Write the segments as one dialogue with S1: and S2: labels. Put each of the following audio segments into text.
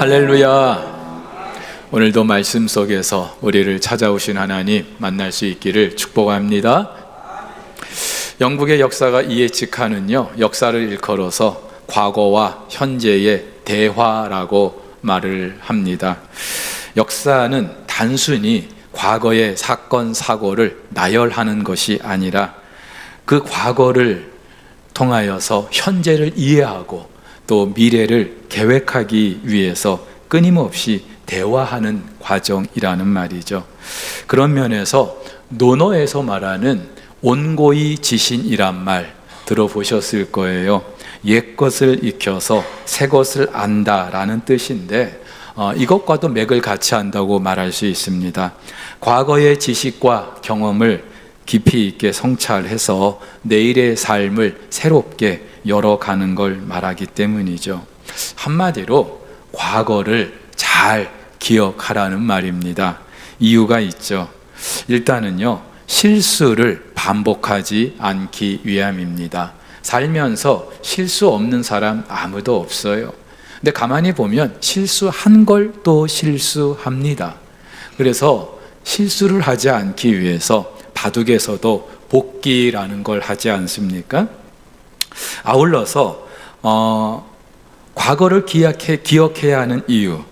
S1: 할렐루야. 오늘도 말씀 속에서 우리를 찾아오신 하나님 만날 수 있기를 축복합니다. 영국의 역사가 이에치카는요, 역사를 일컬어서 과거와 현재의 대화라고 말을 합니다. 역사는 단순히 과거의 사건 사고를 나열하는 것이 아니라 그 과거를 통하여서 현재를 이해하고 또 미래를 계획하기 위해서 끊임없이 대화하는 과정이라는 말이죠. 그런 면에서 논어에서 말하는 온고이 지신이란 말 들어보셨을 거예요. 옛것을 익혀서 새것을 안다라는 뜻인데 이것과도 맥을 같이 한다고 말할 수 있습니다. 과거의 지식과 경험을 깊이 있게 성찰해서 내일의 삶을 새롭게 열어가는 걸 말하기 때문이죠. 한마디로 과거를 잘 기억하라는 말입니다. 이유가 있죠. 일단은요, 실수를 반복하지 않기 위함입니다. 살면서 실수 없는 사람 아무도 없어요. 근데 가만히 보면 실수한 걸 또 실수합니다. 그래서 실수를 하지 않기 위해서 바둑에서도 복기라는 걸 하지 않습니까? 아울러서 과거를 기억해야 하는 이유,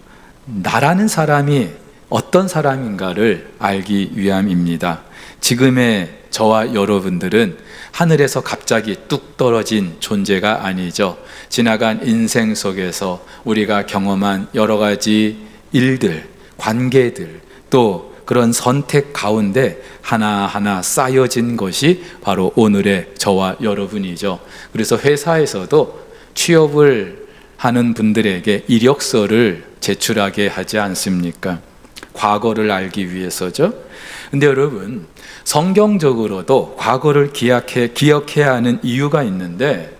S1: 나라는 사람이 어떤 사람인가를 알기 위함입니다. 지금의 저와 여러분들은 하늘에서 갑자기 뚝 떨어진 존재가 아니죠. 지나간 인생 속에서 우리가 경험한 여러 가지 일들, 관계들, 또 그런 선택 가운데 하나하나 쌓여진 것이 바로 오늘의 저와 여러분이죠. 그래서 회사에서도 취업을 하는 분들에게 이력서를 제출하게 하지 않습니까? 과거를 알기 위해서죠. 근데 여러분, 성경적으로도 과거를 기억해야 하는 이유가 있는데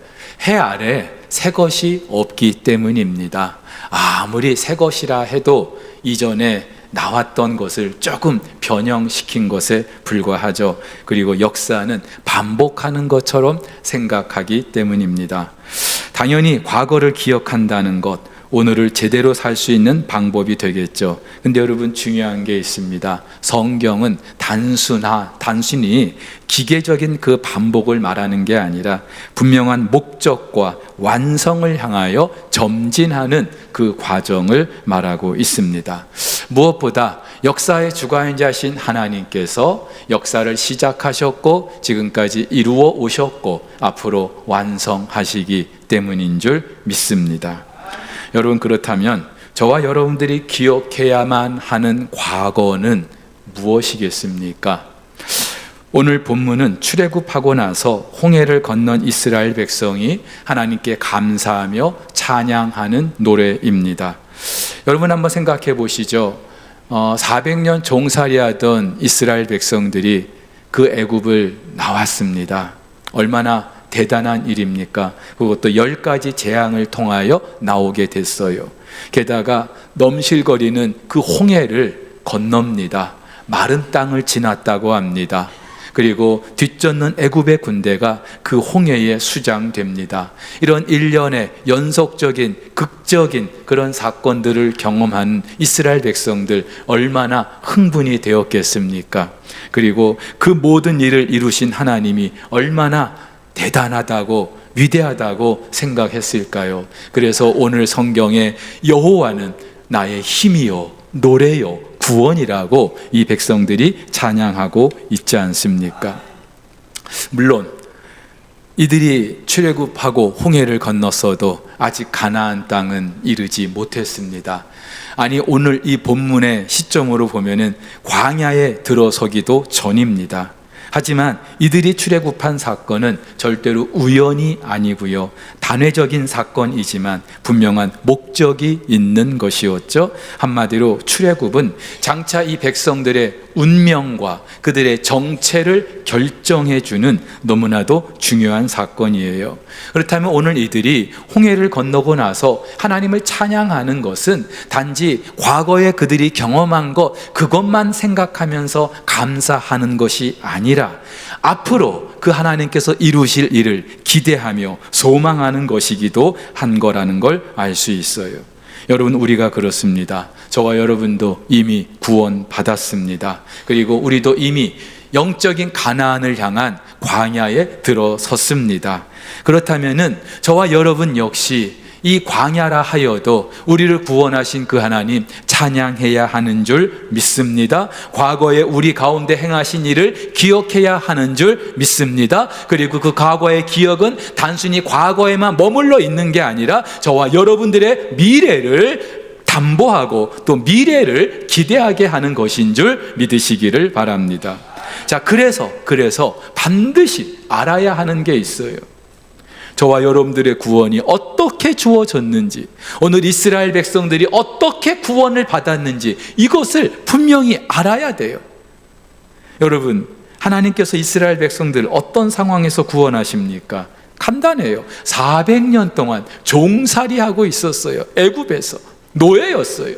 S1: 해 아래 새 것이 없기 때문입니다. 아무리 새 것이라 해도 이전에 나왔던 것을 조금 변형시킨 것에 불과하죠. 그리고 역사는 반복하는 것처럼 생각하기 때문입니다. 당연히 과거를 기억한다는 것, 오늘을 제대로 살 수 있는 방법이 되겠죠. 근데 여러분, 중요한 게 있습니다. 성경은 단순히 기계적인 그 반복을 말하는 게 아니라 분명한 목적과 완성을 향하여 점진하는 그 과정을 말하고 있습니다. 무엇보다 역사의 주관자신 하나님께서 역사를 시작하셨고 지금까지 이루어 오셨고 앞으로 완성하시기 때문인 줄 믿습니다. 여러분, 그렇다면 저와 여러분들이 기억해야만 하는 과거는 무엇이겠습니까? 오늘 본문은 출애굽하고 나서 홍해를 건넌 이스라엘 백성이 하나님께 감사하며 찬양하는 노래입니다. 여러분, 한번 생각해 보시죠. 400년 종살이하던 이스라엘 백성들이 그 애굽을 나왔습니다. 얼마나 대단한 일입니까? 그것도 10가지 재앙을 통하여 나오게 됐어요. 게다가 넘실거리는 그 홍해를 건넙니다. 마른 땅을 지났다고 합니다. 그리고 뒤쫓는 애굽의 군대가 그 홍해에 수장됩니다. 이런 일련의 연속적인 극적인 그런 사건들을 경험한 이스라엘 백성들 얼마나 흥분이 되었겠습니까? 그리고 그 모든 일을 이루신 하나님이 얼마나 대단하다고 위대하다고 생각했을까요? 그래서 오늘 성경에 여호와는 나의 힘이요 노래요 구원이라고 이 백성들이 찬양하고 있지 않습니까? 물론 이들이 출애굽하고 홍해를 건넜어도 아직 가나안 땅은 이르지 못했습니다. 아니, 오늘 이 본문의 시점으로 보면은 광야에 들어서기도 전입니다. 하지만 이들이 출애굽한 사건은 절대로 우연이 아니고요, 단회적인 사건이지만 분명한 목적이 있는 것이었죠. 한마디로 출애굽은 장차 이 백성들의 운명과 그들의 정체를 결정해주는 너무나도 중요한 사건이에요. 그렇다면 오늘 이들이 홍해를 건너고 나서 하나님을 찬양하는 것은 단지 과거에 그들이 경험한 것, 그것만 생각하면서 감사하는 것이 아니라 앞으로 그 하나님께서 이루실 일을 기대하며 소망하는 것이기도 한 거라는 걸 알 수 있어요. 여러분, 우리가 그렇습니다. 저와 여러분도 이미 구원 받았습니다. 그리고 우리도 이미 영적인 가나안을 향한 광야에 들어섰습니다. 그렇다면은 저와 여러분 역시 이 광야라 하여도 우리를 구원하신 그 하나님 찬양해야 하는 줄 믿습니다. 과거에 우리 가운데 행하신 일을 기억해야 하는 줄 믿습니다. 그리고 그 과거의 기억은 단순히 과거에만 머물러 있는 게 아니라 저와 여러분들의 미래를 담보하고 또 미래를 기대하게 하는 것인 줄 믿으시기를 바랍니다. 자, 그래서 반드시 알아야 하는 게 있어요. 저와 여러분들의 구원이 어떻게 주어졌는지, 오늘 이스라엘 백성들이 어떻게 구원을 받았는지 이것을 분명히 알아야 돼요. 여러분, 하나님께서 이스라엘 백성들 어떤 상황에서 구원하십니까? 간단해요. 400년 동안 종살이하고 있었어요. 애굽에서 노예였어요.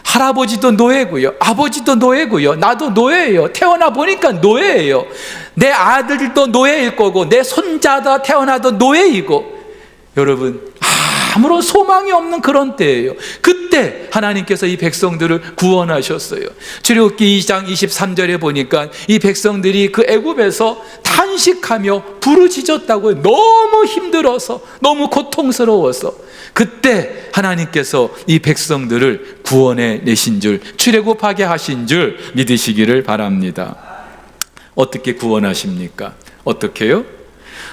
S1: 할아버지도 노예고요, 아버지도 노예고요, 나도 노예예요. 태어나 보니까 노예예요. 내 아들도 노예일 거고 내 손자도 태어나도 노예이고, 여러분 아무런 소망이 없는 그런 때예요. 그때 하나님께서 이 백성들을 구원하셨어요. 출애굽기 2장 23절에 보니까 이 백성들이 그 애굽에서 탄식하며 부르짖었다고요. 너무 힘들어서, 너무 고통스러워서. 그때 하나님께서 이 백성들을 구원해 내신 줄, 출애굽하게 하신 줄 믿으시기를 바랍니다. 어떻게 구원하십니까? 어떻게요?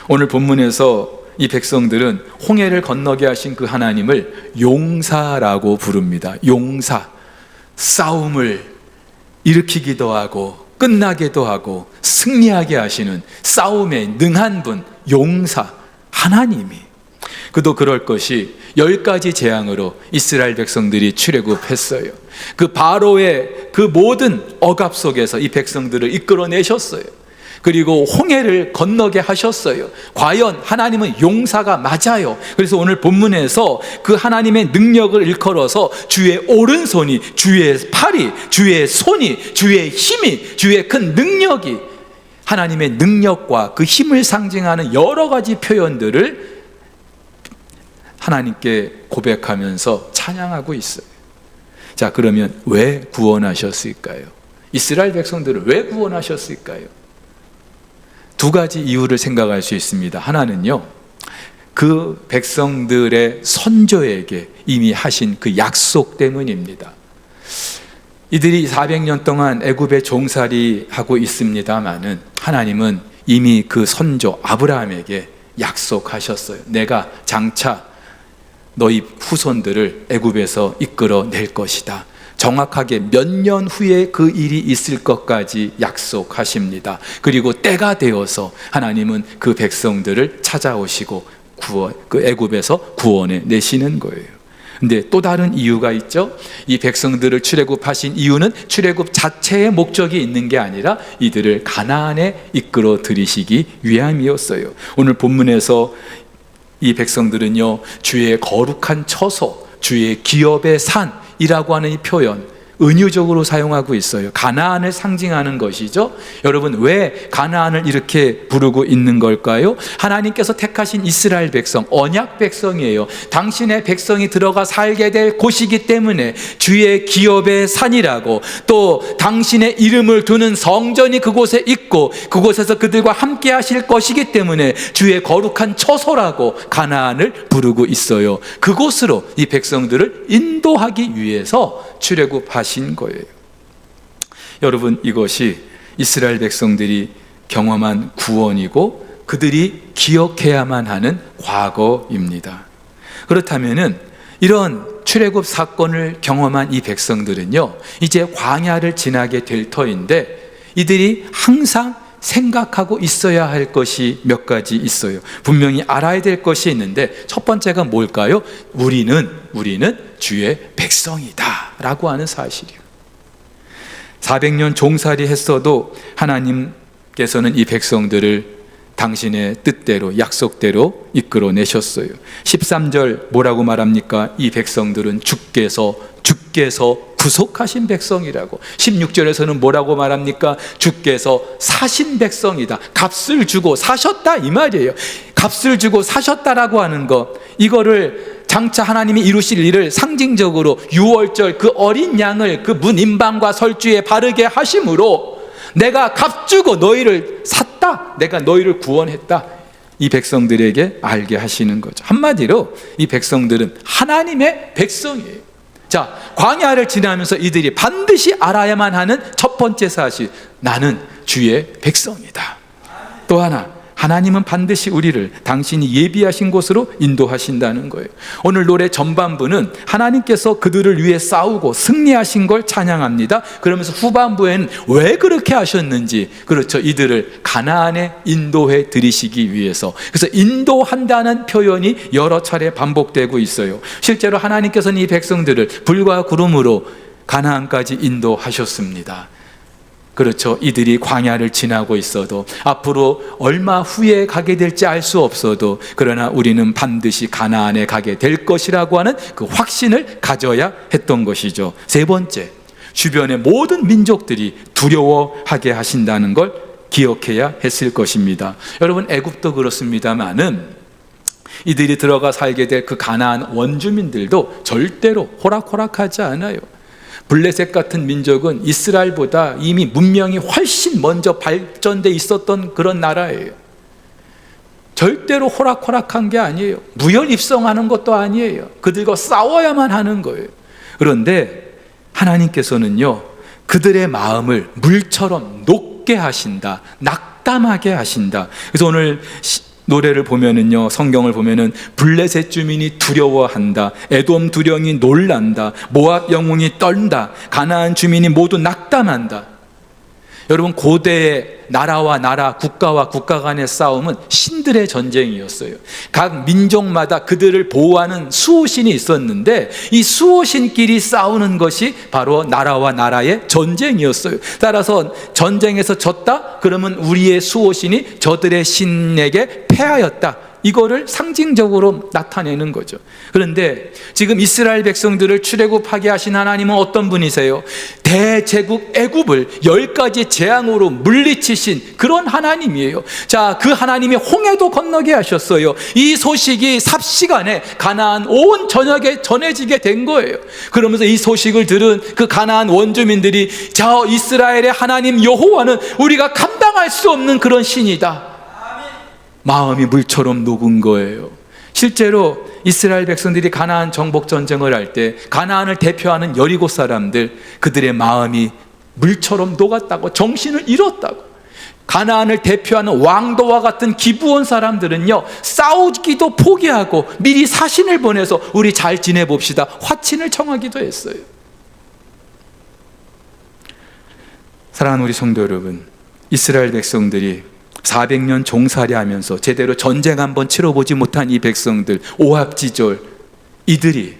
S1: 오늘 본문에서 이 백성들은 홍해를 건너게 하신 그 하나님을 용사라고 부릅니다. 용사. 싸움을 일으키기도 하고 끝나게도 하고 승리하게 하시는 싸움에 능한 분, 용사 하나님이. 그도 그럴 것이 10가지 재앙으로 이스라엘 백성들이 출애굽했어요. 그 바로의 그 모든 억압 속에서 이 백성들을 이끌어내셨어요. 그리고 홍해를 건너게 하셨어요. 과연 하나님은 용사가 맞아요. 그래서 오늘 본문에서 그 하나님의 능력을 일컬어서 주의 오른손이, 주의 팔이, 주의 손이, 주의 힘이, 주의 큰 능력이, 하나님의 능력과 그 힘을 상징하는 여러 가지 표현들을 하나님께 고백하면서 찬양하고 있어요. 자, 그러면 왜 구원하셨을까요? 이스라엘 백성들을 왜 구원하셨을까요? 두 가지 이유를 생각할 수 있습니다. 하나는요, 그 백성들의 선조에게 이미 하신 그 약속 때문입니다. 이들이 400년 동안 애굽에 종살이하고 있습니다마는 하나님은 이미 그 선조 아브라함에게 약속하셨어요. 내가 장차 너희 후손들을 애굽에서 이끌어낼 것이다. 정확하게 몇 년 후에 그 일이 있을 것까지 약속하십니다. 그리고 때가 되어서 하나님은 그 백성들을 찾아오시고 그 애굽에서 구원해 내시는 거예요. 근데 또 다른 이유가 있죠. 이 백성들을 출애굽하신 이유는 출애굽 자체의 목적이 있는 게 아니라 이들을 가나안에 이끌어 들이시기 위함이었어요. 오늘 본문에서 이 백성들은요, 주의 거룩한 처소, 주의 기업의 산이라고 하는 이 표현 은유적으로 사용하고 있어요. 가나안을 상징하는 것이죠. 여러분, 왜 가나안을 이렇게 부르고 있는 걸까요? 하나님께서 택하신 이스라엘 백성, 언약 백성이에요. 당신의 백성이 들어가 살게 될 곳이기 때문에 주의 기업의 산이라고, 또 당신의 이름을 두는 성전이 그곳에 있고 그곳에서 그들과 함께 하실 것이기 때문에 주의 거룩한 처소라고 가나안을 부르고 있어요. 그곳으로 이 백성들을 인도하기 위해서 출애굽하신 거예요. 여러분, 이것이 이스라엘 백성들이 경험한 구원이고 그들이 기억해야만 하는 과거입니다. 그렇다면은 이런 출애굽 사건을 경험한 이 백성들은요, 이제 광야를 지나게 될 터인데 이들이 항상 생각하고 있어야 할 것이 몇 가지 있어요. 분명히 알아야 될 것이 있는데 첫 번째가 뭘까요? 우리는 주의 백성이다 라고 하는 사실이에요. 400년 종살이 했어도 하나님께서는 이 백성들을 당신의 뜻대로, 약속대로 이끌어내셨어요. 13절 뭐라고 말합니까? 이 백성들은 주께서 구속하신 백성이라고. 16절에서는 뭐라고 말합니까? 주께서 사신 백성이다. 값을 주고 사셨다 이 말이에요. 값을 주고 사셨다라고 하는 것, 이거를 장차 하나님이 이루실 일을 상징적으로 유월절 그 어린 양을 그 문 임방과 설주에 바르게 하심으로 내가 값주고 너희를 샀다, 내가 너희를 구원했다, 이 백성들에게 알게 하시는 거죠. 한마디로 이 백성들은 하나님의 백성이에요. 자, 광야를 지나면서 이들이 반드시 알아야만 하는 첫 번째 사실, 나는 주의 백성이다. 또 하나, 하나님은 반드시 우리를 당신이 예비하신 곳으로 인도하신다는 거예요. 오늘 노래 전반부는 하나님께서 그들을 위해 싸우고 승리하신 걸 찬양합니다. 그러면서 후반부에는 왜 그렇게 하셨는지, 그렇죠, 이들을 가나안에 인도해 들이시기 위해서, 그래서 인도한다는 표현이 여러 차례 반복되고 있어요. 실제로 하나님께서는 이 백성들을 불과 구름으로 가나안까지 인도하셨습니다. 그렇죠. 이들이 광야를 지나고 있어도, 앞으로 얼마 후에 가게 될지 알 수 없어도, 그러나 우리는 반드시 가나안에 가게 될 것이라고 하는 그 확신을 가져야 했던 것이죠. 세 번째, 주변의 모든 민족들이 두려워하게 하신다는 걸 기억해야 했을 것입니다. 여러분, 애굽도 그렇습니다만은 이들이 들어가 살게 될 그 가나안 원주민들도 절대로 호락호락하지 않아요. 블레셋 같은 민족은 이스라엘보다 이미 문명이 훨씬 먼저 발전돼 있었던 그런 나라예요. 절대로 호락호락한 게 아니에요. 무혈 입성하는 것도 아니에요. 그들과 싸워야만 하는 거예요. 그런데 하나님께서는요, 그들의 마음을 물처럼 녹게 하신다, 낙담하게 하신다. 그래서 오늘 노래를 보면은요, 성경을 보면은 블레셋 주민이 두려워한다, 에돔 두령이 놀란다, 모압 영웅이 떤다, 가나안 주민이 모두 낙담한다. 여러분, 고대의 나라와 나라, 국가와 국가 간의 싸움은 신들의 전쟁이었어요. 각 민족마다 그들을 보호하는 수호신이 있었는데, 이 수호신끼리 싸우는 것이 바로 나라와 나라의 전쟁이었어요. 따라서 전쟁에서 졌다? 그러면 우리의 수호신이 저들의 신에게 패하였다, 이거를 상징적으로 나타내는 거죠. 그런데 지금 이스라엘 백성들을 출애굽하게 하신 하나님은 어떤 분이세요? 대제국 애굽을 10가지 재앙으로 물리치신 그런 하나님이에요. 자, 그 하나님이 홍해도 건너게 하셨어요. 이 소식이 삽시간에 가나안 온 전역에 전해지게 된 거예요. 그러면서 이 소식을 들은 그 가나안 원주민들이, 자, 이스라엘의 하나님 여호와는 우리가 감당할 수 없는 그런 신이다, 마음이 물처럼 녹은 거예요. 실제로 이스라엘 백성들이 가나안 정복 전쟁을 할 때 가나안을 대표하는 여리고 사람들, 그들의 마음이 물처럼 녹았다고, 정신을 잃었다고. 가나안을 대표하는 왕도와 같은 기브온 사람들은요, 싸우기도 포기하고 미리 사신을 보내서 우리 잘 지내봅시다, 화친을 청하기도 했어요. 사랑하는 우리 성도 여러분, 이스라엘 백성들이 400년 종살이 하면서 제대로 전쟁 한번 치러보지 못한 이 백성들, 오합지졸, 이들이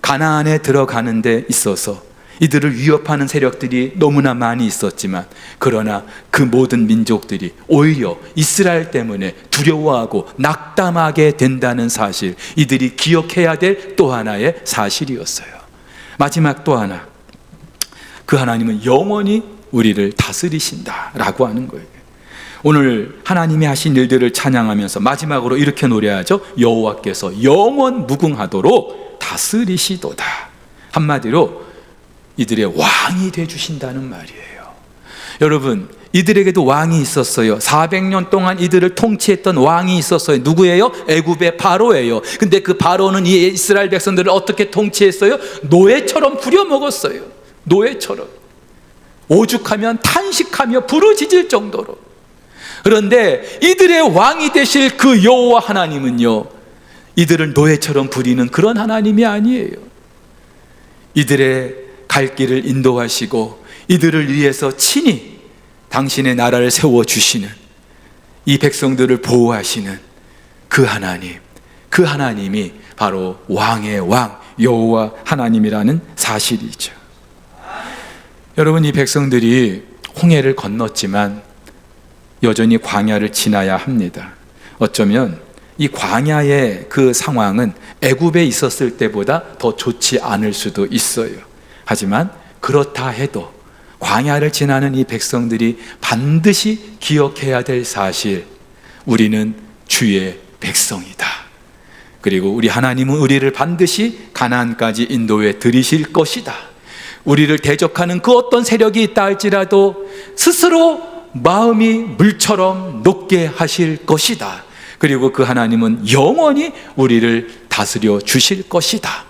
S1: 가나안에 들어가는 데 있어서 이들을 위협하는 세력들이 너무나 많이 있었지만, 그러나 그 모든 민족들이 오히려 이스라엘 때문에 두려워하고 낙담하게 된다는 사실, 이들이 기억해야 될 또 하나의 사실이었어요. 마지막 또 하나, 그 하나님은 영원히 우리를 다스리신다라고 하는 거예요. 오늘 하나님이 하신 일들을 찬양하면서 마지막으로 이렇게 노래하죠. 여호와께서 영원 무궁하도록 다스리시도다. 한마디로 이들의 왕이 되주신다는 말이에요. 여러분, 이들에게도 왕이 있었어요. 400년 동안 이들을 통치했던 왕이 있었어요. 누구예요? 애굽의 바로예요. 근데 그 바로는 이 이스라엘 백성들을 어떻게 통치했어요? 노예처럼 부려먹었어요. 노예처럼. 오죽하면 탄식하며 부르짖을 정도로. 그런데 이들의 왕이 되실 그 여호와 하나님은요, 이들을 노예처럼 부리는 그런 하나님이 아니에요. 이들의 갈 길을 인도하시고 이들을 위해서 친히 당신의 나라를 세워주시는, 이 백성들을 보호하시는 그 하나님, 그 하나님이 바로 왕의 왕 여호와 하나님이라는 사실이죠. 여러분, 이 백성들이 홍해를 건넜지만 여전히 광야를 지나야 합니다. 어쩌면 이 광야의 그 상황은 애굽에 있었을 때보다 더 좋지 않을 수도 있어요. 하지만 그렇다 해도 광야를 지나는 이 백성들이 반드시 기억해야 될 사실, 우리는 주의 백성이다. 그리고 우리 하나님은 우리를 반드시 가나안까지 인도해 들이실 것이다. 우리를 대적하는 그 어떤 세력이 있다 할지라도 스스로 마음이 물처럼 녹게 하실 것이다. 그리고 그 하나님은 영원히 우리를 다스려 주실 것이다.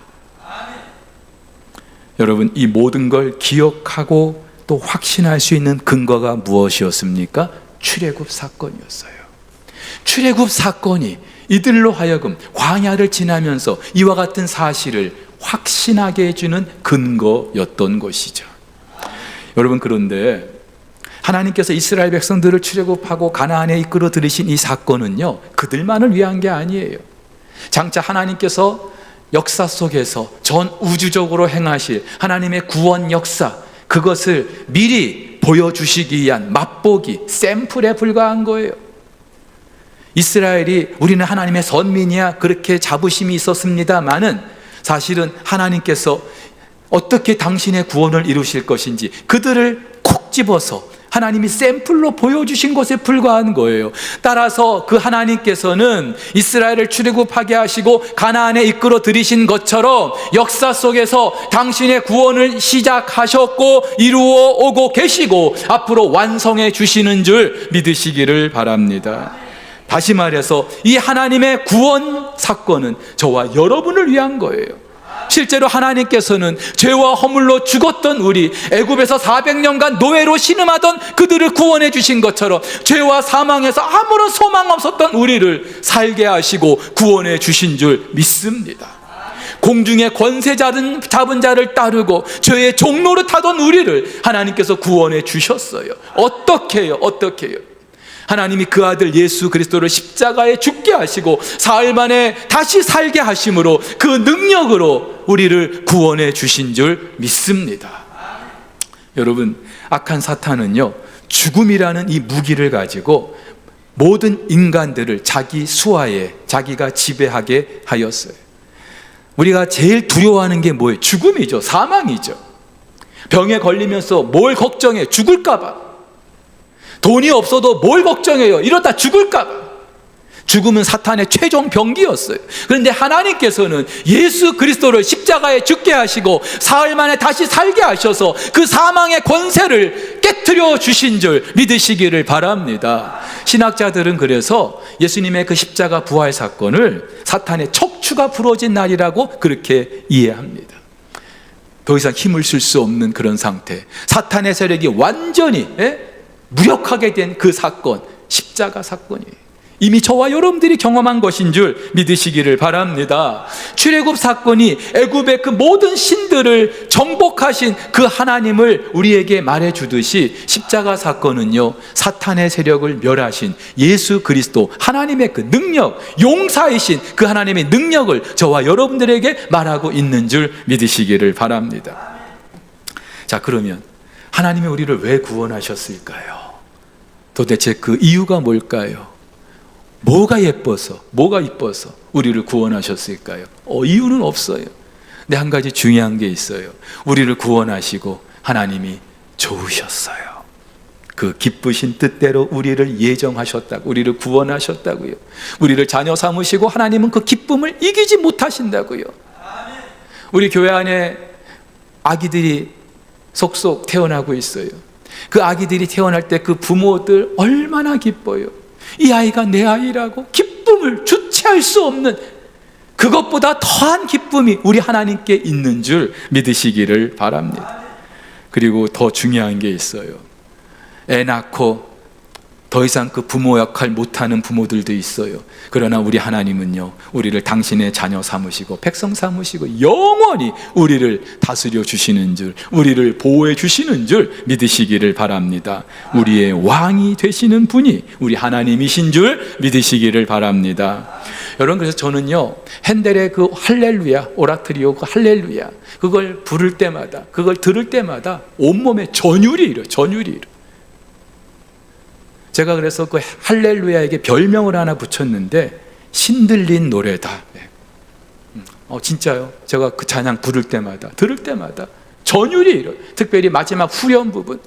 S1: 여러분, 이 모든 걸 기억하고 또 확신할 수 있는 근거가 무엇이었습니까? 출애굽 사건이었어요. 출애굽 사건이 이들로 하여금 광야를 지나면서 이와 같은 사실을 확신하게 해주는 근거였던 것이죠. 여러분, 그런데 하나님께서 이스라엘 백성들을 출애굽하고 가나안에 이끌어 들이신 이 사건은요, 그들만을 위한 게 아니에요. 장차 하나님께서 역사 속에서 전 우주적으로 행하실 하나님의 구원 역사, 그것을 미리 보여주시기 위한 맛보기, 샘플에 불과한 거예요. 이스라엘이 우리는 하나님의 선민이야, 그렇게 자부심이 있었습니다마는 사실은 하나님께서 어떻게 당신의 구원을 이루실 것인지 그들을 콕 집어서 하나님이 샘플로 보여주신 것에 불과한 거예요. 따라서 그 하나님께서는 이스라엘을 출애굽하게 하시고 가나안에 이끌어 들이신 것처럼 역사 속에서 당신의 구원을 시작하셨고 이루어 오고 계시고 앞으로 완성해 주시는 줄 믿으시기를 바랍니다. 다시 말해서 이 하나님의 구원 사건은 저와 여러분을 위한 거예요. 실제로 하나님께서는 죄와 허물로 죽었던 우리, 애굽에서 400년간 노예로 신음하던 그들을 구원해 주신 것처럼 죄와 사망에서 아무런 소망 없었던 우리를 살게 하시고 구원해 주신 줄 믿습니다. 공중의 권세 잡은 자를 따르고 죄의 종로를 타던 우리를 하나님께서 구원해 주셨어요. 어떻게 해요? 하나님이 그 아들 예수 그리스도를 십자가에 죽게 하시고 사흘 만에 다시 살게 하심으로 그 능력으로 우리를 구원해 주신 줄 믿습니다. 여러분, 악한 사탄은요, 죽음이라는 이 무기를 가지고 모든 인간들을 자기 수하에 자기가 지배하게 하였어요. 우리가 제일 두려워하는 게 뭐예요? 죽음이죠. 사망이죠. 병에 걸리면서 뭘 걱정해? 죽을까 봐. 돈이 없어도 뭘 걱정해요? 이러다 죽을까 봐. 죽음은 사탄의 최종 병기였어요. 그런데 하나님께서는 예수 그리스도를 십자가에 죽게 하시고 사흘 만에 다시 살게 하셔서 그 사망의 권세를 깨트려 주신 줄 믿으시기를 바랍니다. 신학자들은 그래서 예수님의 그 십자가 부활 사건을 사탄의 척추가 부러진 날이라고 그렇게 이해합니다. 더 이상 힘을 쓸 수 없는 그런 상태, 사탄의 세력이 완전히 무력하게 된 그 사건, 십자가 사건이에요. 이미 저와 여러분들이 경험한 것인 줄 믿으시기를 바랍니다. 출애굽 사건이 애굽의 그 모든 신들을 정복하신 그 하나님을 우리에게 말해주듯이 십자가 사건은요, 사탄의 세력을 멸하신 예수 그리스도 하나님의 그 능력, 용사이신 그 하나님의 능력을 저와 여러분들에게 말하고 있는 줄 믿으시기를 바랍니다. 자, 그러면 하나님이 우리를 왜 구원하셨을까요? 도대체 그 이유가 뭘까요? 뭐가 예뻐서, 뭐가 이뻐서 우리를 구원하셨을까요? 이유는 없어요. 근데 한 가지 중요한 게 있어요. 우리를 구원하시고 하나님이 좋으셨어요. 그 기쁘신 뜻대로 우리를 예정하셨다고, 우리를 구원하셨다고요. 우리를 자녀 삼으시고 하나님은 그 기쁨을 이기지 못하신다고요. 우리 교회 안에 아기들이 속속 태어나고 있어요. 그 아기들이 태어날 때 그 부모들 얼마나 기뻐요. 이 아이가 내 아이라고 기쁨을 주체할 수 없는, 그것보다 더한 기쁨이 우리 하나님께 있는 줄 믿으시기를 바랍니다. 그리고 더 중요한 게 있어요. 애 낳고 더 이상 그 부모 역할 못하는 부모들도 있어요. 그러나 우리 하나님은요, 우리를 당신의 자녀 삼으시고 백성 삼으시고 영원히 우리를 다스려 주시는 줄, 우리를 보호해 주시는 줄 믿으시기를 바랍니다. 우리의 왕이 되시는 분이 우리 하나님이신 줄 믿으시기를 바랍니다. 여러분, 그래서 저는요, 핸델의 그 할렐루야, 오라트리오 그 할렐루야, 그걸 부를 때마다, 그걸 들을 때마다 온몸에 전율이 일어요. 전율이 일어요. 제가 그래서 그 할렐루야에게 별명을 하나 붙였는데 신들린 노래다. 진짜요. 제가 그 찬양 부를 때마다, 들을 때마다 전율이 일어요. 특별히 마지막 후렴 부분,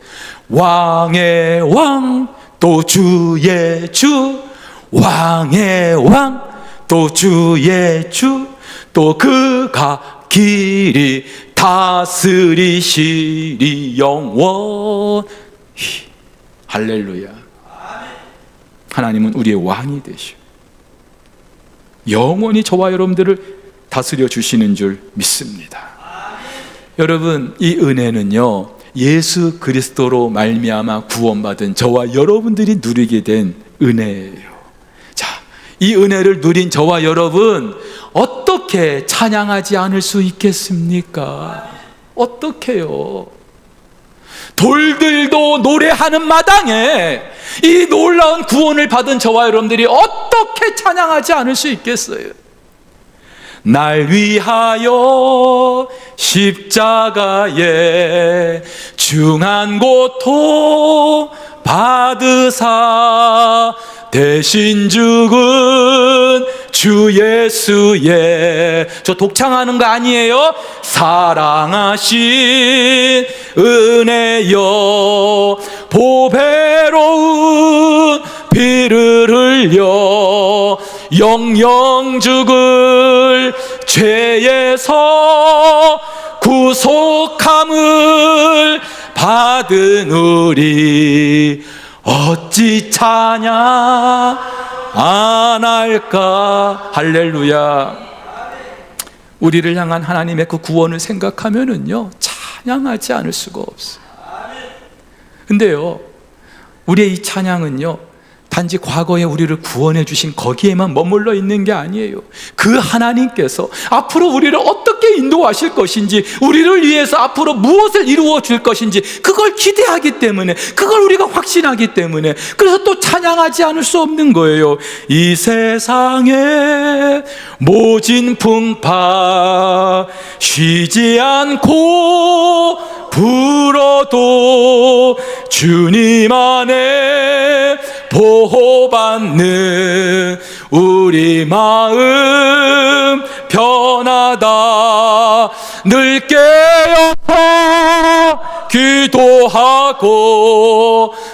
S1: 왕의 왕 또 주의 주, 왕의 왕 또 주의 주, 또 그가 길이 다스리시리 영원히. 할렐루야. 하나님은 우리의 왕이 되시오. 영원히 저와 여러분들을 다스려 주시는 줄 믿습니다. 여러분, 이 은혜는요, 예수 그리스도로 말미암아 구원받은 저와 여러분들이 누리게 된 은혜예요. 자, 이 은혜를 누린 저와 여러분, 어떻게 찬양하지 않을 수 있겠습니까? 어떻게요? 돌들도 노래하는 마당에 이 놀라운 구원을 받은 저와 여러분들이 어떻게 찬양하지 않을 수 있겠어요? 날 위하여 십자가에 중한 고통 받으사 대신 죽은 주 예수의, 저 독창하는 거 아니에요? 사랑하신 은혜여 보배로운 피를 흘려 영영 죽을 죄에서 구속함을 받은 우리 어찌 찬양 안 할까? 할렐루야. 우리를 향한 하나님의 그 구원을 생각하면은요, 찬양하지 않을 수가 없어요. 근데요, 우리의 이 찬양은요, 단지 과거에 우리를 구원해 주신 거기에만 머물러 있는 게 아니에요. 그 하나님께서 앞으로 우리를 어떻게 인도하실 것인지, 우리를 위해서 앞으로 무엇을 이루어 줄 것인지, 그걸 기대하기 때문에, 그걸 우리가 확신하기 때문에, 그래서 또 찬양하지 않을 수 없는 거예요. 이 세상에 모진 풍파 쉬지 않고 불어도 주님 안에 보호받는 우리 마음 편하다. 늘 깨어서 기도하고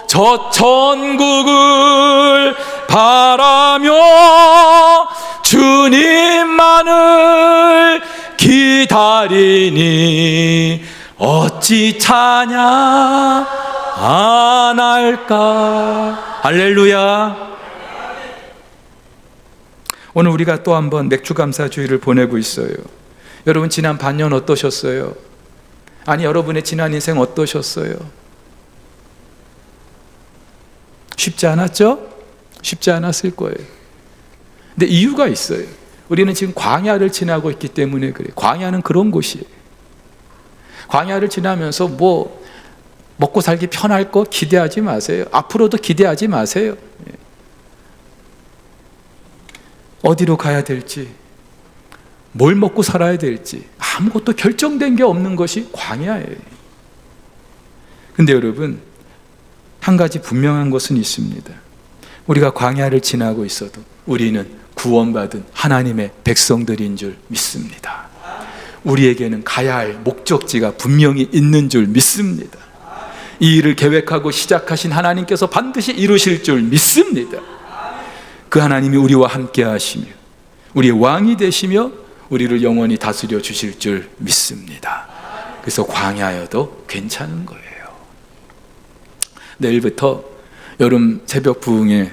S1: 저 천국을 바라며 주님만을 기다리니 어찌 찬양 안 할까? 할렐루야. 오늘 우리가 또 한번 맥주감사주의를 보내고 있어요. 여러분, 지난 반년 어떠셨어요? 아니, 여러분의 지난 인생 어떠셨어요? 쉽지 않았죠? 쉽지 않았을 거예요. 근데 이유가 있어요. 우리는 지금 광야를 지나고 있기 때문에 그래요. 광야는 그런 곳이에요. 광야를 지나면서 뭐 먹고 살기 편할 거 기대하지 마세요. 앞으로도 기대하지 마세요. 어디로 가야 될지, 뭘 먹고 살아야 될지 아무것도 결정된 게 없는 것이 광야예요. 근데 여러분, 한 가지 분명한 것은 있습니다. 우리가 광야를 지나고 있어도 우리는 구원받은 하나님의 백성들인 줄 믿습니다. 우리에게는 가야 할 목적지가 분명히 있는 줄 믿습니다. 이 일을 계획하고 시작하신 하나님께서 반드시 이루실 줄 믿습니다. 그 하나님이 우리와 함께 하시며 우리의 왕이 되시며 우리를 영원히 다스려 주실 줄 믿습니다. 그래서 광야여도 괜찮은 거예요. 내일부터 여름 새벽 부흥에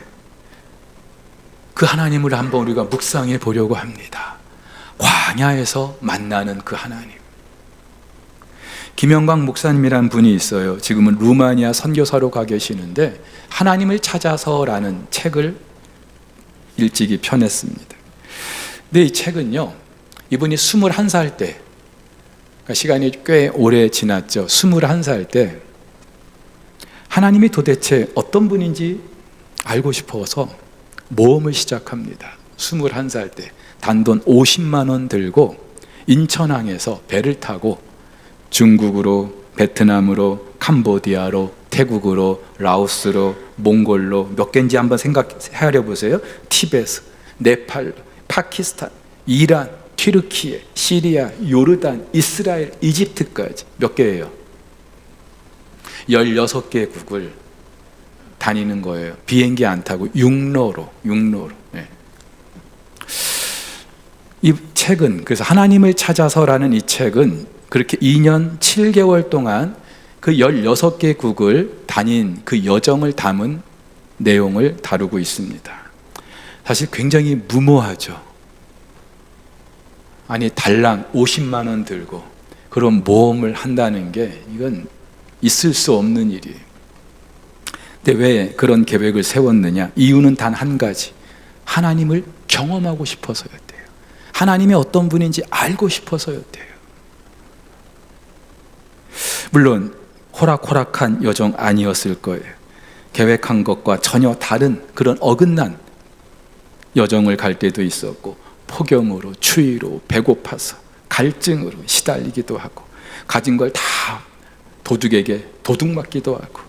S1: 그 하나님을 한번 우리가 묵상해 보려고 합니다. 광야에서 만나는 그 하나님. 김영광 목사님이란 분이 있어요. 지금은 루마니아 선교사로 가 계시는데 하나님을 찾아서라는 책을 일찍이 펴냈습니다. 근데 이 책은요, 이분이 21살 때, 그러니까 시간이 꽤 오래 지났죠. 21살 때 하나님이 도대체 어떤 분인지 알고 싶어서 모험을 시작합니다. 21살 때 단돈 50만 원 들고 인천항에서 배를 타고 중국으로, 베트남으로, 캄보디아로, 태국으로, 라오스로, 몽골로, 몇 개인지 한번 생각해 보세요. 티베트, 네팔, 파키스탄, 이란, 튀르키예, 시리아, 요르단, 이스라엘, 이집트까지 몇 개예요? 16개국을 다니는 거예요. 비행기 안 타고 육로로. 네. 이 책은, 그래서 하나님을 찾아서라는 이 책은 그렇게 2년 7개월 동안 그 16개국을 다닌 그 여정을 담은 내용을 다루고 있습니다. 사실 굉장히 무모하죠. 아니, 달랑 50만 원 들고 그런 모험을 한다는 게 이건 있을 수 없는 일이에요. 근데 왜 그런 계획을 세웠느냐? 이유는 단 한 가지. 하나님을 경험하고 싶어서였대요. 하나님이 어떤 분인지 알고 싶어서였대요. 물론 호락호락한 여정 아니었을 거예요. 계획한 것과 전혀 다른 그런 어긋난 여정을 갈 때도 있었고, 폭염으로, 추위로, 배고파서, 갈증으로 시달리기도 하고, 가진 걸 다 도둑에게 도둑맞기도 하고,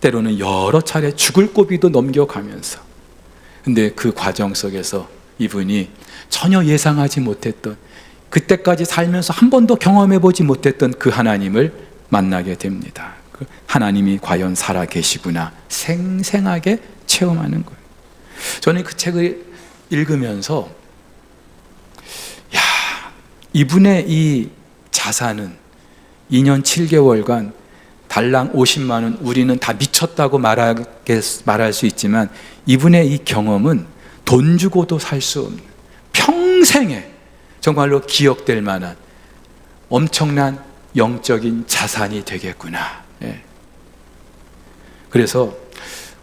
S1: 때로는 여러 차례 죽을 고비도 넘겨가면서, 근데 그 과정 속에서 이분이 전혀 예상하지 못했던, 그때까지 살면서 한 번도 경험해보지 못했던 그 하나님을 만나게 됩니다. 그 하나님이 과연 살아 계시구나 생생하게 체험하는 거예요. 저는 그 책을 읽으면서 이분의 이 자산은 2년 7개월간 달랑 50만 원, 우리는 다 미쳤다고 말할 수 있지만 이분의 이 경험은 돈 주고도 살 수 없는, 평생에 정말로 기억될 만한 엄청난 영적인 자산이 되겠구나. 그래서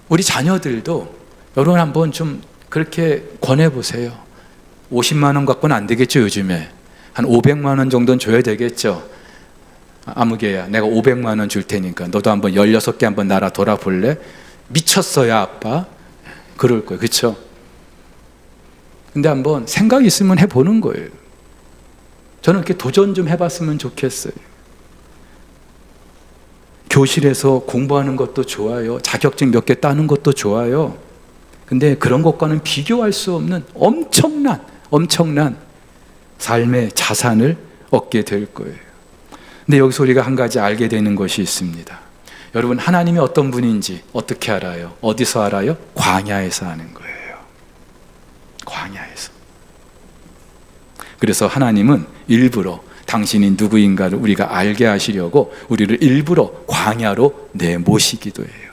S1: 우리 자녀들도 여러분 한번 좀 그렇게 권해보세요. 50만 원 갖고는 안 되겠죠. 요즘에 한 500만 원 정도는 줘야 되겠죠. 아무개야, 내가 500만 원 줄 테니까 너도 한번 16개 한번 날아 돌아볼래? 미쳤어요 아빠. 그럴 거예요. 그렇죠? 근데 한번 생각이 있으면 해보는 거예요. 저는 이렇게 도전 좀 해봤으면 좋겠어요. 교실에서 공부하는 것도 좋아요. 자격증 몇 개 따는 것도 좋아요. 근데 그런 것과는 비교할 수 없는 엄청난 삶의 자산을 얻게 될 거예요. 근데 여기서 우리가 한 가지 알게 되는 것이 있습니다. 여러분, 하나님이 어떤 분인지 어떻게 알아요? 어디서 알아요? 광야에서 아는 거예요. 광야에서. 그래서 하나님은 일부러 당신이 누구인가를 우리가 알게 하시려고 우리를 일부러 광야로 내모시기도 해요.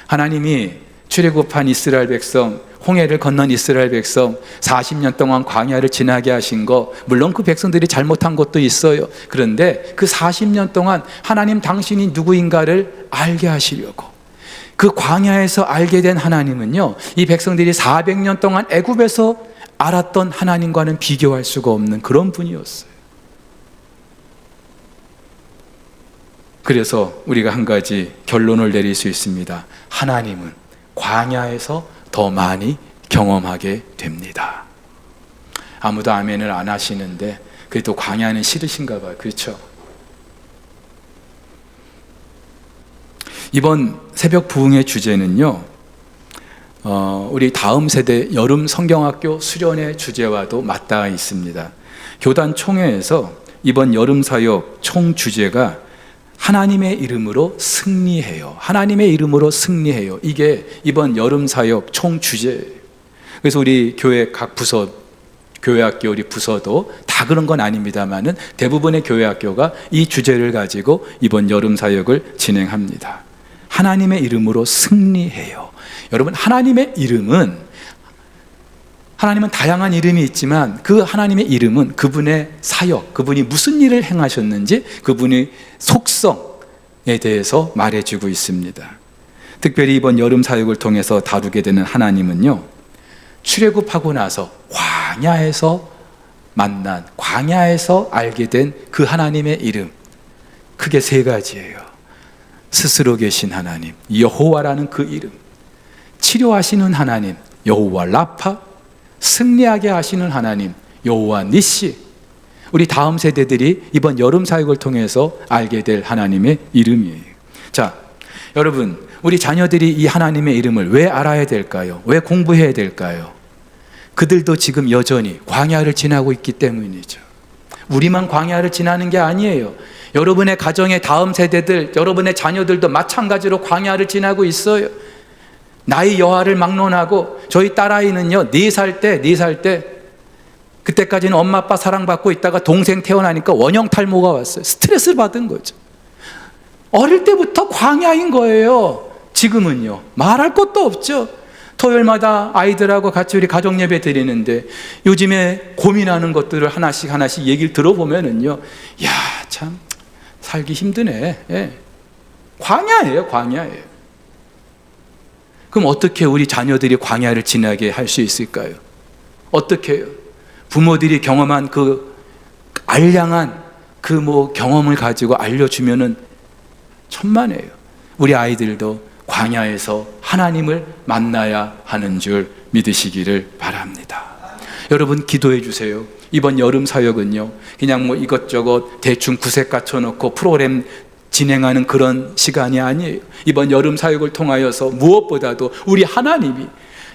S1: 하나님이 출애굽한 이스라엘 백성, 홍해를 건넌 이스라엘 백성 40년 동안 광야를 지나게 하신 거, 물론 그 백성들이 잘못한 것도 있어요. 그런데 그 40년 동안 하나님 당신이 누구인가를 알게 하시려고, 그 광야에서 알게 된 하나님은요, 이 백성들이 400년 동안 애굽에서 알았던 하나님과는 비교할 수가 없는 그런 분이었어요. 그래서 우리가 한 가지 결론을 내릴 수 있습니다. 하나님은 광야에서 더 많이 경험하게 됩니다. 아무도 아멘을 안 하시는데 그래도 광야는 싫으신가 봐요. 그렇죠? 이번 새벽 부흥의 주제는요, 우리 다음 세대 여름 성경학교 수련의 주제와도 맞닿아 있습니다. 교단 총회에서 이번 여름 사역 총 주제가 하나님의 이름으로 승리해요. 하나님의 이름으로 승리해요. 이게 이번 여름 사역 총 주제예요. 그래서 우리 교회 각 부서, 교회학교 우리 부서도 다 그런 건 아닙니다만은 대부분의 교회학교가 이 주제를 가지고 이번 여름 사역을 진행합니다. 하나님의 이름으로 승리해요. 여러분, 하나님은 다양한 이름이 있지만 그 하나님의 이름은 그분의 사역, 그분이 무슨 일을 행하셨는지, 그분의 속성에 대해서 말해주고 있습니다. 특별히 이번 여름 사역을 통해서 다루게 되는 하나님은요, 출애굽하고 나서 광야에서 만난, 광야에서 알게 된 그 하나님의 이름, 크게 세 가지예요. 스스로 계신 하나님, 여호와라는 그 이름, 치료하시는 하나님, 여호와 라파, 승리하게 하시는 하나님, 여호와 니시. 우리 다음 세대들이 이번 여름 사역을 통해서 알게 될 하나님의 이름이에요. 자, 여러분, 우리 자녀들이 이 하나님의 이름을 왜 알아야 될까요? 왜 공부해야 될까요? 그들도 지금 여전히 광야를 지나고 있기 때문이죠. 우리만 광야를 지나는 게 아니에요. 여러분의 가정의 다음 세대들, 여러분의 자녀들도 마찬가지로 광야를 지나고 있어요. 나이 여하를 막론하고, 저희 딸아이는요 4살 때 그때까지는 엄마 아빠 사랑받고 있다가 동생 태어나니까 원형 탈모가 왔어요. 스트레스 받은 거죠. 어릴 때부터 광야인 거예요. 지금은요, 말할 것도 없죠. 토요일마다 아이들하고 같이 우리 가족 예배 드리는데 요즘에 고민하는 것들을 하나씩 얘기를 들어보면은요, 야, 참 살기 힘드네. 예. 광야예요, 광야예요. 그럼 어떻게 우리 자녀들이 광야를 지나게 할 수 있을까요? 어떻게 해요? 부모들이 경험한 그 알량한 그 경험을 가지고 알려주면은 천만에요. 우리 아이들도 광야에서 하나님을 만나야 하는 줄 믿으시기를 바랍니다. 여러분, 기도해 주세요. 이번 여름 사역은요, 그냥 이것저것 대충 구색 갖춰놓고 프로그램 진행하는 그런 시간이 아니에요. 이번 여름 사역을 통하여서 무엇보다도 우리 하나님이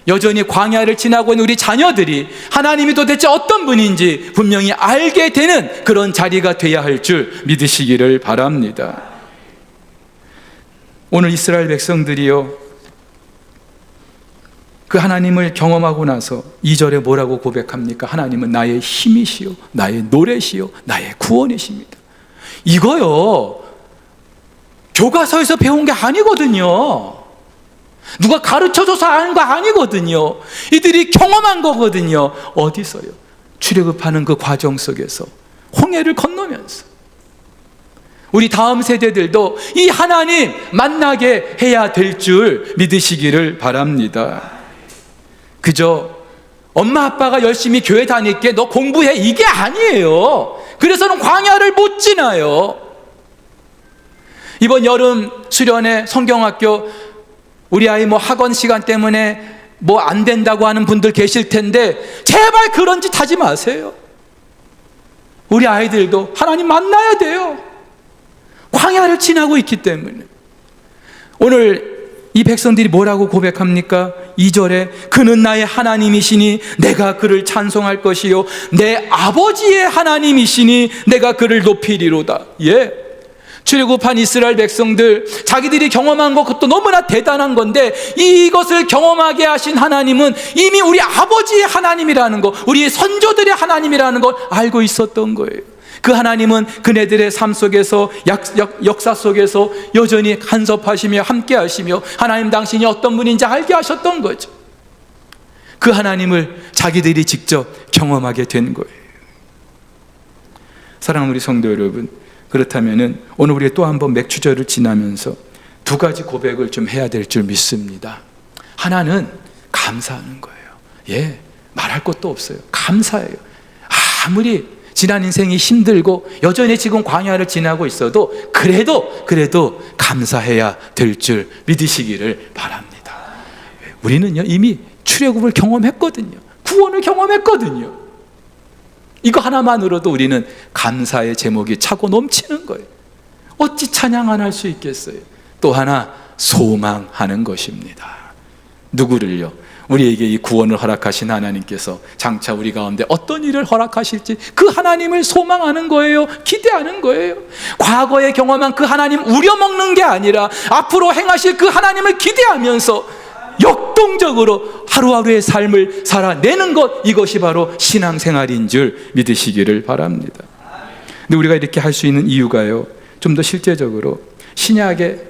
S1: 여전히 광야를 지나고 있는 우리 자녀들이 하나님이 도대체 어떤 분인지 분명히 알게 되는 그런 자리가 돼야 할 줄 믿으시기를 바랍니다. 오늘 이스라엘 백성들이요, 그 하나님을 경험하고 나서 2절에 뭐라고 고백합니까? 하나님은 나의 힘이시요, 나의 노래시요, 나의 구원이십니다. 이거요, 교과서에서 배운 게 아니거든요. 누가 가르쳐줘서 아는 거 아니거든요. 이들이 경험한 거거든요. 어디서요? 출애굽하는 그 과정 속에서, 홍해를 건너면서. 우리 다음 세대들도 이 하나님 만나게 해야 될 줄 믿으시기를 바랍니다. 그저 엄마 아빠가 열심히 교회 다닐게, 너 공부해, 이게 아니에요. 그래서는 광야를 못 지나요. 이번 여름 수련회 성경학교 우리 아이 학원 시간 때문에 안 된다고 하는 분들 계실 텐데 제발 그런 짓 하지 마세요. 우리 아이들도 하나님 만나야 돼요. 광야를 지나고 있기 때문에. 오늘 이 백성들이 뭐라고 고백합니까? 2절에 그는 나의 하나님이시니 내가 그를 찬송할 것이요 내 아버지의 하나님이시니 내가 그를 높이리로다. 예, 출애굽한 이스라엘 백성들, 자기들이 경험한 것도 너무나 대단한 건데 이것을 경험하게 하신 하나님은 이미 우리 아버지의 하나님이라는 거, 우리 선조들의 하나님이라는 걸 알고 있었던 거예요. 그 하나님은 그네들의 삶 속에서, 역사 속에서 여전히 간섭하시며 함께 하시며 하나님 당신이 어떤 분인지 알게 하셨던 거죠. 그 하나님을 자기들이 직접 경험하게 된 거예요. 사랑하는 우리 성도 여러분, 그렇다면 오늘 우리가 또 한 번 맥추절을 지나면서 두 가지 고백을 좀 해야 될 줄 믿습니다. 하나는 감사하는 거예요. 예, 말할 것도 없어요. 감사해요. 아무리 지난 인생이 힘들고 여전히 지금 광야를 지나고 있어도 그래도 감사해야 될 줄 믿으시기를 바랍니다. 우리는요, 이미 출애굽을 경험했거든요. 구원을 경험했거든요. 이거 하나만으로도 우리는 감사의 제목이 차고 넘치는 거예요. 어찌 찬양 안 할 수 있겠어요? 또 하나, 소망하는 것입니다. 누구를요? 우리에게 이 구원을 허락하신 하나님께서 장차 우리 가운데 어떤 일을 허락하실지 그 하나님을 소망하는 거예요. 기대하는 거예요. 과거에 경험한 그 하나님 우려먹는 게 아니라 앞으로 행하실 그 하나님을 기대하면서 역동적으로 하루하루의 삶을 살아내는 것, 이것이 바로 신앙생활인 줄 믿으시기를 바랍니다. 근데 우리가 이렇게 할 수 있는 이유가요, 좀 더 실제적으로 신약의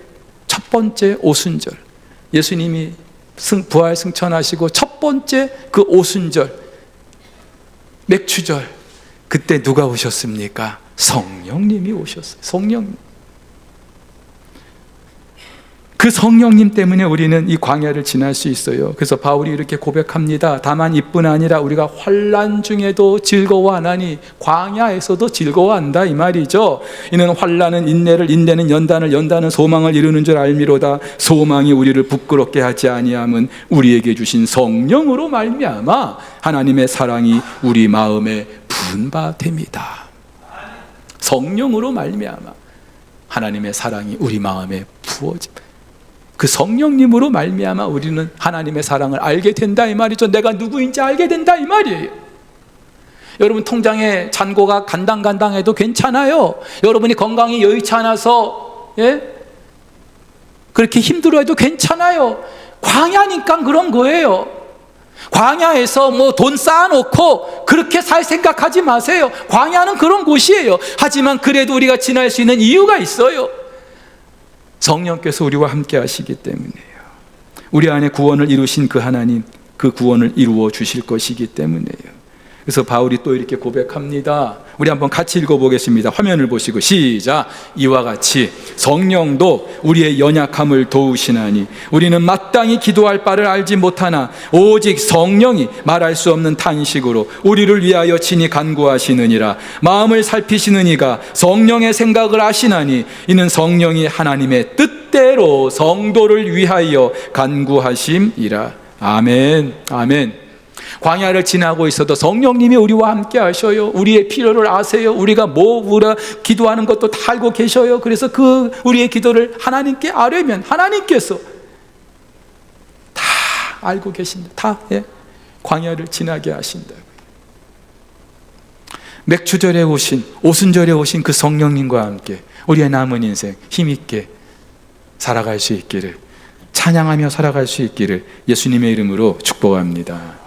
S1: 첫 번째 오순절, 예수님이 부활 승천하시고 첫 번째 그 오순절, 맥추절, 그때 누가 오셨습니까? 성령님이 오셨어요. 성령님. 그 성령님 때문에 우리는 이 광야를 지날 수 있어요. 그래서 바울이 이렇게 고백합니다. 다만 이뿐 아니라 우리가 환난 중에도 즐거워하나니 광야에서도 즐거워한다, 이 말이죠. 이는 환난은 인내를, 인내는 연단을, 연단은 소망을 이루는 줄 알미로다. 소망이 우리를 부끄럽게 하지 아니함은 우리에게 주신 성령으로 말미암아 하나님의 사랑이 우리 마음에 부은 바 됩니다. 성령으로 말미암아 하나님의 사랑이 우리 마음에 부어집니다. 그 성령님으로 말미암아 우리는 하나님의 사랑을 알게 된다, 이 말이죠. 내가 누구인지 알게 된다, 이 말이에요. 여러분, 통장에 잔고가 간당간당해도 괜찮아요. 여러분이 건강이 여의치 않아서 그렇게 힘들어해도 괜찮아요. 광야니까 그런 거예요. 광야에서 뭐 돈 쌓아놓고 그렇게 살 생각하지 마세요. 광야는 그런 곳이에요. 하지만 그래도 우리가 지날 수 있는 이유가 있어요. 성령께서 우리와 함께 하시기 때문이에요. 우리 안에 구원을 이루신 그 하나님, 그 구원을 이루어 주실 것이기 때문이에요. 그래서 바울이 또 이렇게 고백합니다. 우리 한번 같이 읽어보겠습니다. 화면을 보시고 시작. 이와 같이 성령도 우리의 연약함을 도우시나니 우리는 마땅히 기도할 바를 알지 못하나 오직 성령이 말할 수 없는 탄식으로 우리를 위하여 친히 간구하시느니라. 마음을 살피시는 이가 성령의 생각을 아시나니 이는 성령이 하나님의 뜻대로 성도를 위하여 간구하심이라. 아멘. 아멘. 광야를 지나고 있어도 성령님이 우리와 함께 하셔요. 우리의 필요를 아세요. 우리가 우리가 기도하는 것도 다 알고 계셔요. 그래서 그 우리의 기도를 하나님께 아뢰면 하나님께서 다 알고 계신다. 다 광야를 지나게 하신다. 맥주절에 오신, 오순절에 오신 그 성령님과 함께 우리의 남은 인생 힘있게 살아갈 수 있기를, 찬양하며 살아갈 수 있기를 예수님의 이름으로 축복합니다.